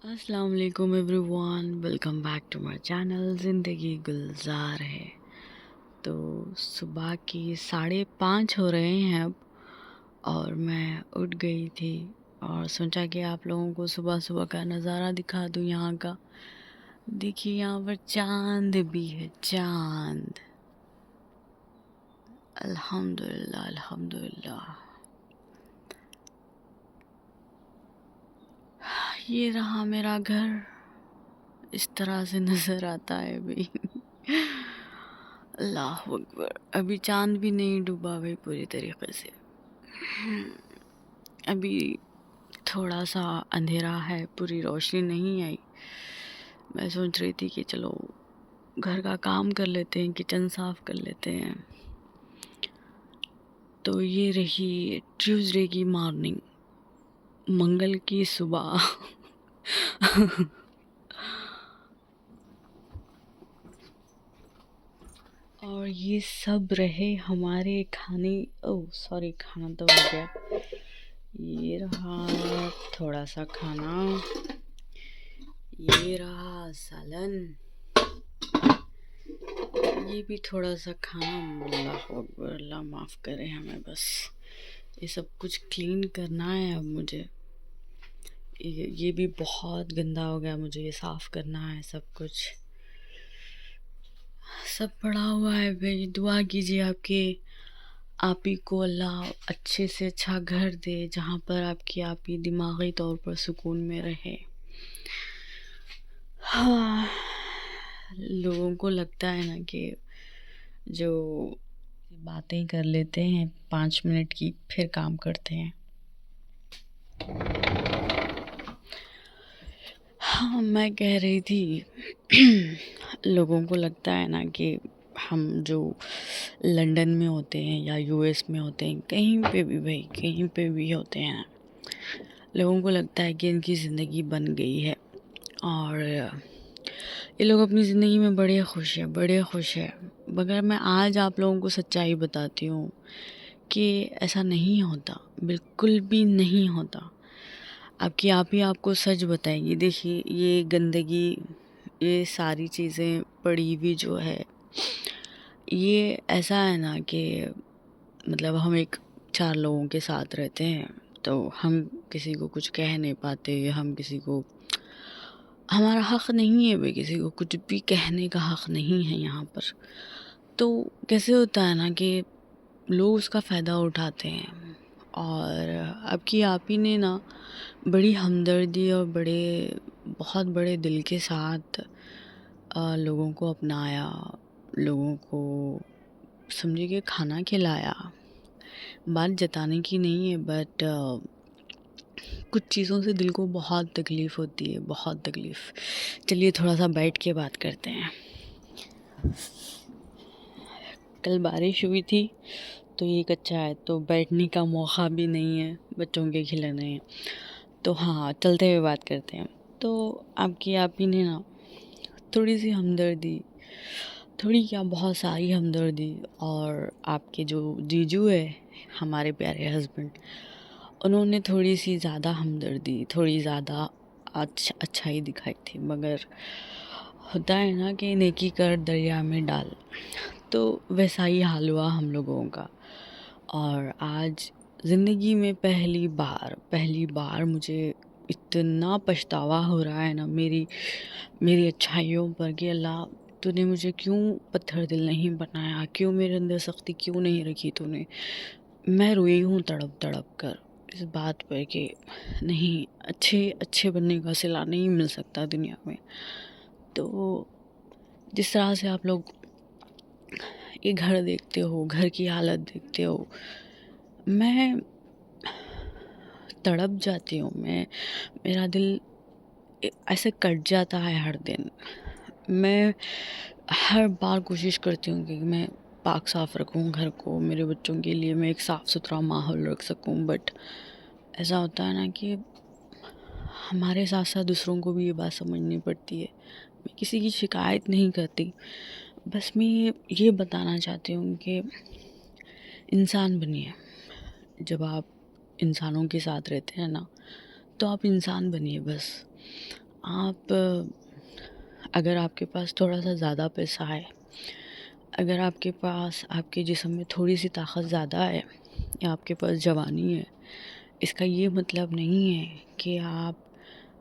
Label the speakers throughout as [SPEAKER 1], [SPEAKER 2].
[SPEAKER 1] السلام علیکم everyone, welcome back to my channel Zindagi Gulzar ہے۔ تو صبح کی 5:30 ہو رہے ہیں اب، اور میں اٹھ گئی تھی اور سوچا کہ آپ لوگوں کو صبح صبح کا نظارہ دکھا دوں یہاں کا۔ دیکھیے یہاں پر چاند بھی ہے، چاند، الحمدللہ الحمدللہ۔ یہ رہا میرا گھر، اس طرح سے نظر آتا ہے بھی۔ اللہ اکبر، ابھی چاند بھی نہیں ڈوبا بھائی پوری طریقے سے، ابھی تھوڑا سا اندھیرا ہے، پوری روشنی نہیں آئی۔ میں سوچ رہی تھی کہ چلو گھر کا کام کر لیتے ہیں، کچن صاف کر لیتے ہیں۔ تو یہ رہی ٹیوزڈے کی مارننگ، منگل کی صبح۔ اور یہ سب رہے ہمارے کھانے، کھانا تو ہو گیا۔ یہ رہا تھوڑا سا کھانا، یہ رہا سالن، یہ بھی تھوڑا سا کھانا۔ اللہ اکبر، اللہ معاف کرے ہمیں، بس یہ سب کچھ کلین کرنا ہے اب مجھے۔ یہ بھی بہت گندا ہو گیا، مجھے یہ صاف کرنا ہے سب کچھ۔ سب پڑا ہوا ہے بھائی، دعا کیجیے آپ ہی کو اللہ اچھے سے اچھا گھر دے، جہاں پر آپ ہی دماغی طور پر سکون میں رہے۔ لوگوں کو لگتا ہے نا کہ جو باتیں کر لیتے ہیں 5 منٹ کی، پھر کام کرتے ہیں۔ ہاں، میں کہہ رہی تھی لوگوں کو لگتا ہے نا کہ ہم جو لنڈن میں ہوتے ہیں یا US میں ہوتے ہیں، کہیں پہ بھی بھائی، کہیں پہ بھی ہوتے ہیں، لوگوں کو لگتا ہے کہ ان کی زندگی بن گئی ہے اور یہ لوگ اپنی زندگی میں بڑے خوش ہیں۔ مگر میں آج آپ لوگوں کو سچائی بتاتی ہوں کہ ایسا نہیں ہوتا، بالکل بھی نہیں ہوتا۔ آپ ہی آپ کو سچ بتائے گی۔ دیکھیے یہ گندگی، یہ ساری چیزیں پڑی ہوئی جو ہے، یہ ایسا ہے نا کہ مطلب ہم 4 لوگوں کے ساتھ رہتے ہیں تو ہم کسی کو کچھ کہہ نہیں پاتے، ہمارا حق نہیں ہے بھائی، کسی کو کچھ بھی کہنے کا حق نہیں ہے یہاں پر۔ تو کیسے ہوتا ہے نا کہ لوگ اس کا فائدہ اٹھاتے ہیں، اور آپ ہی نے نا بڑی ہمدردی اور بہت بڑے دل کے ساتھ لوگوں کو اپنایا، لوگوں کو سمجھے کہ کھانا کھلایا۔ بات جتانے کی نہیں ہے، بٹ کچھ چیزوں سے دل کو بہت تکلیف ہوتی ہے، بہت تکلیف۔ چلیے تھوڑا سا بیٹھ کے بات کرتے ہیں۔ کل بارش ہوئی تھی تو یہ کچا ہے، تو بیٹھنے کا موقع بھی نہیں ہے، بچوں کے کھلانے ہیں، تو ہاں چلتے ہوئے بات کرتے ہیں۔ تو آپ ہی نے نا تھوڑی سی ہمدردی، تھوڑی کیا بہت ساری ہمدردی، اور آپ کے جو جیجو ہے، ہمارے پیارے ہسبینڈ، انہوں نے تھوڑی سی زیادہ ہمدردی، تھوڑی زیادہ اچھائی دکھائی تھی۔ مگر ہوتا ہے نا کہ نیکی کر دریا میں ڈال، تو ویسا ہی حال ہوا ہم لوگوں کا۔ اور آج زندگی میں پہلی بار مجھے اتنا پچھتاوا ہو رہا ہے نا میری اچھائیوں پر، کہ اللہ تو نے مجھے کیوں پتھر دل نہیں بنایا، کیوں میرے اندر سختی کیوں نہیں رکھی تو نے۔ میں روئی ہوں تڑپ کر اس بات پر کہ نہیں، اچھے بننے کا صلہ نہیں مل سکتا دنیا میں۔ تو جس طرح سے آپ لوگ یہ گھر دیکھتے ہو، گھر کی حالت دیکھتے ہو، میں تڑپ جاتی ہوں، میرا دل ایسے کٹ جاتا ہے ہر دن۔ میں ہر بار کوشش کرتی ہوں کہ میں پاک صاف رکھوں گھر کو، میرے بچوں کے لیے میں ایک صاف ستھرا ماحول رکھ سکوں، بٹ ایسا ہوتا ہے نا کہ ہمارے ساتھ ساتھ دوسروں کو بھی یہ بات سمجھنی پڑتی ہے۔ میں کسی کی شکایت نہیں کرتی، بس میں یہ بتانا چاہتی ہوں کہ انسان بنیے۔ جب آپ انسانوں کے ساتھ رہتے ہیں نا، تو آپ انسان بنیے بس۔ آپ اگر آپ کے پاس تھوڑا سا زیادہ پیسہ ہے، اگر آپ کے پاس آپ کے جسم میں تھوڑی سی طاقت زیادہ ہے، یا آپ کے پاس جوانی ہے، اس کا یہ مطلب نہیں ہے کہ آپ،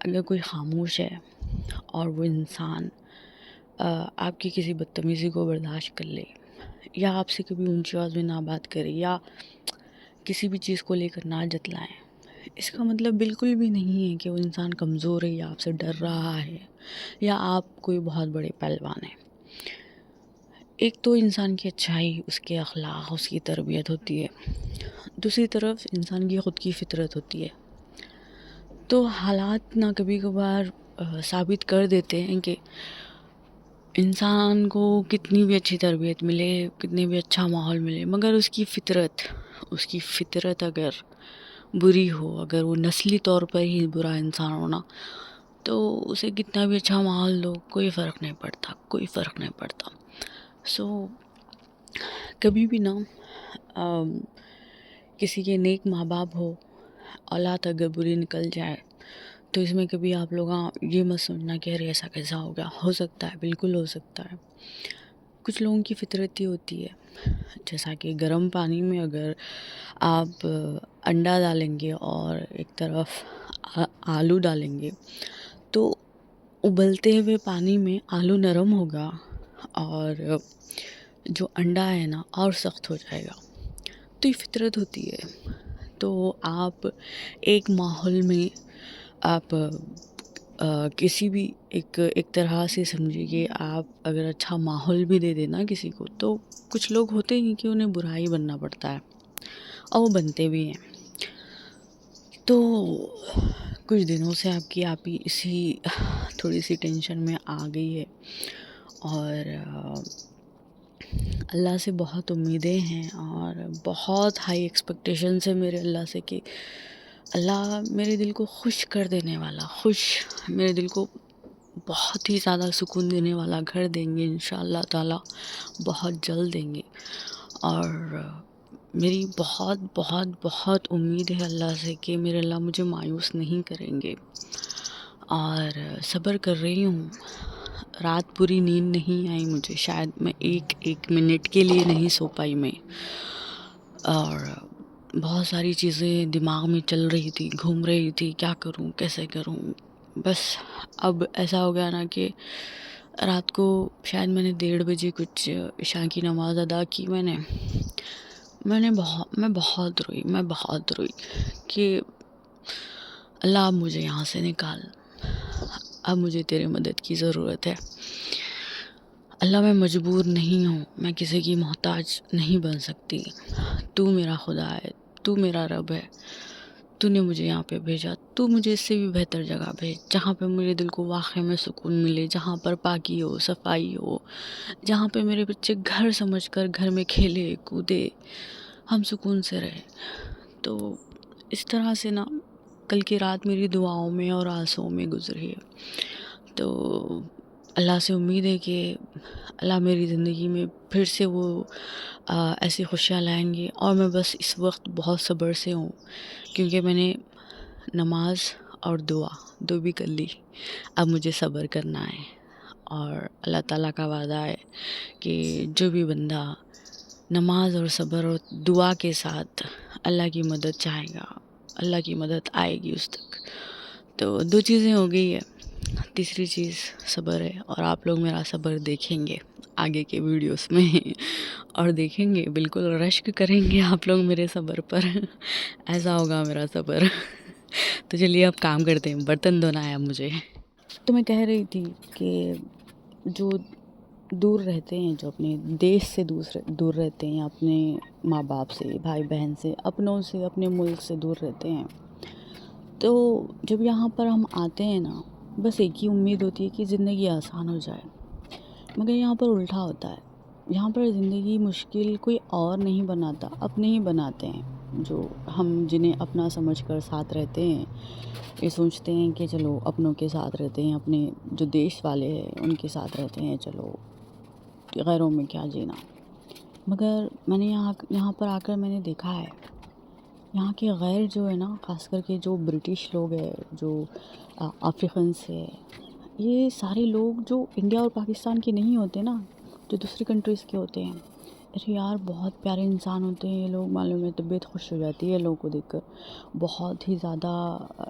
[SPEAKER 1] اگر کوئی خاموش ہے اور وہ انسان آپ کی کسی بدتمیزی کو برداشت کر لے، یا آپ سے کبھی اونچی آواز میں نہ بات کرے، یا کسی بھی چیز کو لے کر نہ جتلائیں، اس کا مطلب بالکل بھی نہیں ہے کہ وہ انسان کمزور ہے یا آپ سے ڈر رہا ہے یا آپ کوئی بہت بڑے پہلوان ہیں۔ ایک تو انسان کی اچھائی، اس کے اخلاق، اس کی تربیت ہوتی ہے، دوسری طرف انسان کی خود کی فطرت ہوتی ہے۔ تو حالات نہ کبھی کبھار ثابت کر دیتے ہیں کہ انسان کو کتنی بھی اچھی تربیت ملے، کتنے بھی اچھا ماحول ملے، مگر اس کی فطرت اگر بری ہو، اگر وہ نسلی طور پر ہی برا انسان ہونا، تو اسے کتنا بھی اچھا ماحول دو، کوئی فرق نہیں پڑتا۔ سو کبھی بھی نا کسی کے نیک ماں باپ ہو، اولاد اگر بری نکل جائے تو اس میں کبھی آپ لوگ یہ مت سوچنا کہ ارے ایسا کیسا ہو گیا، ہو سکتا ہے، بالکل ہو سکتا ہے۔ کچھ لوگوں کی فطرت ہی ہوتی ہے، جیسا کہ گرم پانی میں اگر آپ انڈا ڈالیں گے اور ایک طرف آلو ڈالیں گے تو ابلتے ہوئے پانی میں آلو نرم ہوگا اور جو انڈا ہے نا اور سخت ہو جائے گا۔ تو یہ فطرت ہوتی ہے۔ تو آپ ایک ماحول میں آپ کسی بھی ایک طرح سے سمجھے کہ آپ اگر اچھا ماحول بھی دے دینا کسی کو، تو کچھ لوگ ہوتے ہیں کہ انہیں برا ہی بننا پڑتا ہے اور وہ بنتے بھی ہیں۔ تو کچھ دنوں سے آپ ہی اسی تھوڑی سی ٹینشن میں آ گئی ہے، اور اللہ سے بہت امیدیں ہیں اور بہت ہائی ایکسپیکٹیشنس ہے میرے اللہ سے کہ اللہ میرے دل کو خوش کر دینے والا، میرے دل کو بہت ہی زیادہ سکون دینے والا گھر دیں گے انشاءاللہ تعالی، بہت جلد دیں گے۔ اور میری بہت بہت بہت امید ہے اللہ سے کہ میرے اللہ مجھے مایوس نہیں کریں گے، اور صبر کر رہی ہوں۔ رات پوری نیند نہیں آئی مجھے، شاید میں ایک منٹ کے لیے نہیں سو پائی میں، اور بہت ساری چیزیں دماغ میں چل رہی تھی، گھوم رہی تھی، کیا کروں، کیسے کروں۔ بس اب ایسا ہو گیا نا کہ رات کو شاید میں نے 1:30 بجے کچھ عشاء کی نماز ادا کی، میں بہت روئی کہ اللہ اب مجھے یہاں سے نکال، اب مجھے تیرے مدد کی ضرورت ہے۔ اللہ میں مجبور نہیں ہوں، میں کسی کی محتاج نہیں بن سکتی، تو میرا خدا ہے، تو میرا رب ہے، تو نے مجھے یہاں پہ بھیجا، تو مجھے اس سے بھی بہتر جگہ بھیج جہاں پہ میرے دل کو واقعی میں سکون ملے، جہاں پر پاکی ہو، صفائی ہو، جہاں پہ میرے بچے گھر سمجھ کر گھر میں کھیلے کودے، ہم سکون سے رہے۔ تو اس طرح سے نا کل کی رات میری دعاؤں میں اور آنسوؤں میں گزری ہے۔ تو اللہ سے امید ہے کہ اللہ میری زندگی میں پھر سے وہ ایسی خوشیاں لائیں گے، اور میں بس اس وقت بہت صبر سے ہوں کیونکہ میں نے نماز اور دعا دو بھی کر لی، اب مجھے صبر کرنا ہے۔ اور اللہ تعالیٰ کا وعدہ ہے کہ جو بھی بندہ نماز اور صبر اور دعا کے ساتھ اللہ کی مدد چاہے گا، اللہ کی مدد آئے گی اس تک۔ تو 2 چیزیں ہو گئی ہے، تیسری چیز صبر ہے، اور آپ لوگ میرا صبر دیکھیں گے آگے کے ویڈیوز میں، اور دیکھیں گے، بالکل رشک کریں گے آپ لوگ میرے صبر پر، ایسا ہوگا میرا صبر۔ تو چلیے اب کام کرتے ہیں، برتن دھونا ہے اب مجھے۔ تو میں کہہ رہی تھی کہ جو دور رہتے ہیں، جو اپنے دیش سے دور رہتے ہیں، اپنے ماں باپ سے، بھائی بہن سے، اپنوں سے، اپنے ملک سے دور رہتے ہیں، تو جب یہاں پر ہم آتے ہیں نا، بس ایک ہی امید ہوتی ہے کہ زندگی آسان ہو جائے، مگر یہاں پر الٹا ہوتا ہے۔ یہاں پر زندگی مشکل کوئی اور نہیں بناتا، اپنے ہی بناتے ہیں، جو ہم جنہیں اپنا سمجھ کر ساتھ رہتے ہیں، یہ سوچتے ہیں کہ چلو اپنوں کے ساتھ رہتے ہیں، اپنے جو دیش والے ہیں ان کے ساتھ رہتے ہیں، چلو غیروں میں کیا جینا۔ مگر میں نے یہاں پر آ کر میں نے دیکھا ہے یہاں کے غیر جو ہے نا، خاص کر کے جو برٹش لوگ ہیں، جو افریقنس ہے، یہ سارے لوگ جو انڈیا اور پاکستان کے نہیں ہوتے نا، جو دوسری کنٹریز کے ہوتے ہیں، ارے یار بہت پیارے انسان ہوتے ہیں یہ لوگ. معلوم ہے طبیعت خوش ہو جاتی ہے لوگوں کو دیکھ کر. بہت ہی زیادہ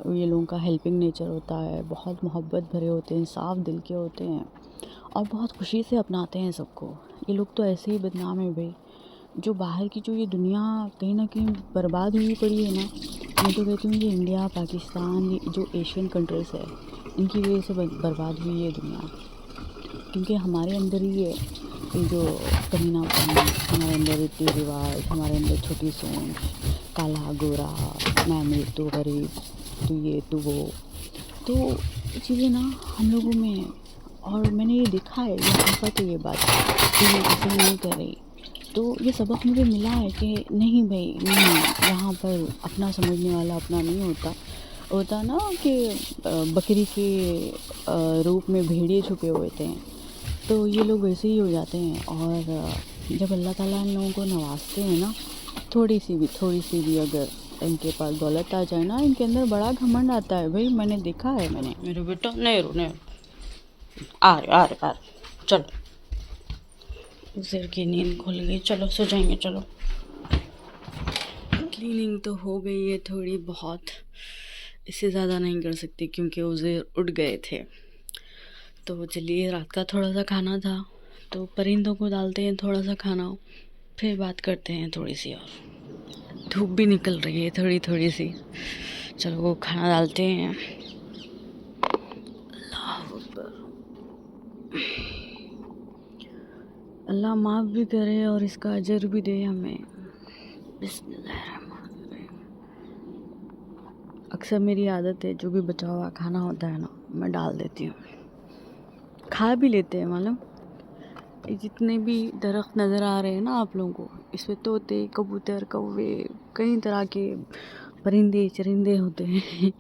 [SPEAKER 1] یہ لوگوں کا ہیلپنگ نیچر ہوتا ہے، بہت محبت بھرے ہوتے ہیں، صاف دل کے ہوتے ہیں اور بہت خوشی سے اپناتے ہیں سب کو. یہ لوگ تو ایسے ہی بدنام ہیں بھائی. جو باہر کی جو یہ دنیا کہیں نہ کہیں برباد ہوئی پڑی ہے نا، میں تو کہتی ہوں یہ انڈیا، پاکستان، یہ جو ایشین کنٹریز ہے، ان کی وجہ سے برباد ہوئی ہے دنیا. کیونکہ ہمارے اندر ہی ہے یہ جو کمینہ پن، ہمارے اندر ریتی رواج، ہمارے اندر چھوٹی سوچ، کالا گورا، میں امیر تو غریب، تو یہ تو وہ. تو یہ چیزیں نا ہم لوگوں میں ہیں، اور میں نے یہ دیکھا ہے، یہ حقیقت ہے یہ بات کہ یہ ایسے نہیں کر رہی. تو یہ سبق مجھے ملا ہے کہ نہیں بھائی، نہیں، یہاں پر اپنا سمجھنے والا اپنا نہیں ہوتا نا کہ بکری کے روپ میں بھیڑیے چھپے ہوئے تھے. تو یہ لوگ ویسے ہی ہو جاتے ہیں. اور جب اللہ تعالیٰ ان لوگوں کو نوازتے ہیں نا، تھوڑی سی بھی اگر ان کے پاس دولت آ جائے نا، ان کے اندر بڑا گھمنڈ آتا ہے بھائی. میں نے دیکھا ہے، میں نے. میرے بیٹا نہیں رو، آ رہے چلو. زر کی نیند کھل گئی، چلو سو جائیں گے. چلو کلیننگ تو ہو گئی ہے تھوڑی بہت، اس سے زیادہ نہیں کر سکتی کیونکہ وہ زیر اٹھ گئے تھے. تو چلیے، رات کا تھوڑا سا کھانا تھا تو پرندوں کو ڈالتے ہیں تھوڑا سا کھانا، پھر بات کرتے ہیں تھوڑی سی. اور دھوپ بھی نکل رہی ہے تھوڑی سی، چلو وہ کھانا ڈالتے ہیں. اللہ اکبر. اللہ معاف بھی کرے اور اس کا اجر بھی دے ہمیں. بسم اللہ الرحمن الرحیم. اکثر میری عادت ہے جو بھی بچا ہوا کھانا ہوتا ہے نا، میں ڈال دیتی ہوں. کھا بھی لیتے ہیں معلوم. جتنے بھی درخت نظر آ رہے ہیں نا آپ لوگوں کو، اس میں طوطے، کبوتر، کوے، کئی طرح کے پرندے چرندے ہوتے ہیں.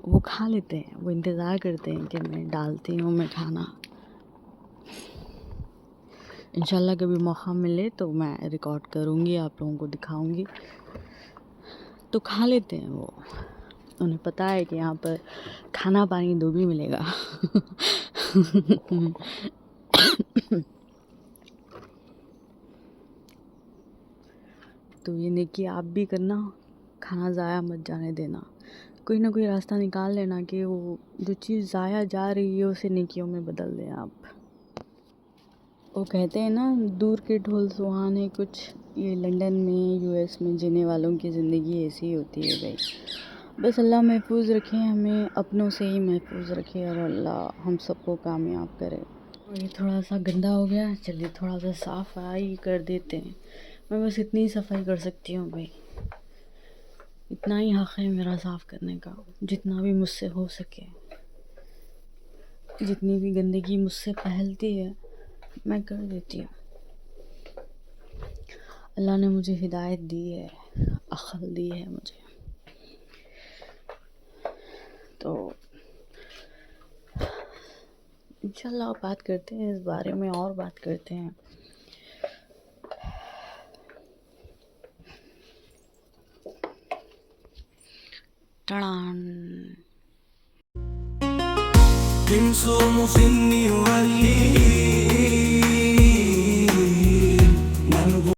[SPEAKER 1] وہ کھا لیتے ہیں، وہ انتظار کرتے ہیں کہ میں ڈالتی ہوں میں کھانا. انشاءاللہ کبھی موقع ملے تو میں ریکارڈ کروں گی، آپ لوگوں کو دکھاؤں گی. تو کھا لیتے ہیں وہ. انہیں پتہ ہے کہ یہاں پر کھانا پانی دو بھی ملے گا. تو یہ نیکی آپ بھی کرنا، کھانا ضائع مت جانے دینا. کوئی نہ کوئی راستہ نکال لینا کہ وہ جو چیز ضائع جا رہی ہے اسے نیکیوں میں بدل دیں آپ. وہ کہتے ہیں نا، دور کے ڈھول سہانے کچھ. یہ لنڈن میں، یو ایس میں جینے والوں کی زندگی ایسی ہی ہوتی ہے بھائی. بس اللہ محفوظ رکھے ہمیں، اپنوں سے ہی محفوظ رکھے، اور اللہ ہم سب کو کامیاب کرے. اور یہ تھوڑا سا گندا ہو گیا، چلیے تھوڑا سا صفائی کر دیتے ہیں. میں بس اتنی ہی صفائی کر سکتی ہوں بھائی، اتنا ہی حق ہے میرا صاف کرنے کا، جتنا بھی مجھ سے ہو سکے. جتنی بھی گندگی مجھ سے پھیلتی ہے میں کر دیتی ہوں. اللہ نے مجھے ہدایت دی ہے، عقل دی ہے مجھے. تو انشاءاللہ بات کرتے ہیں اس بارے میں، اور بات کرتے ہیں. ٹڑان.
[SPEAKER 2] Insomo finni wali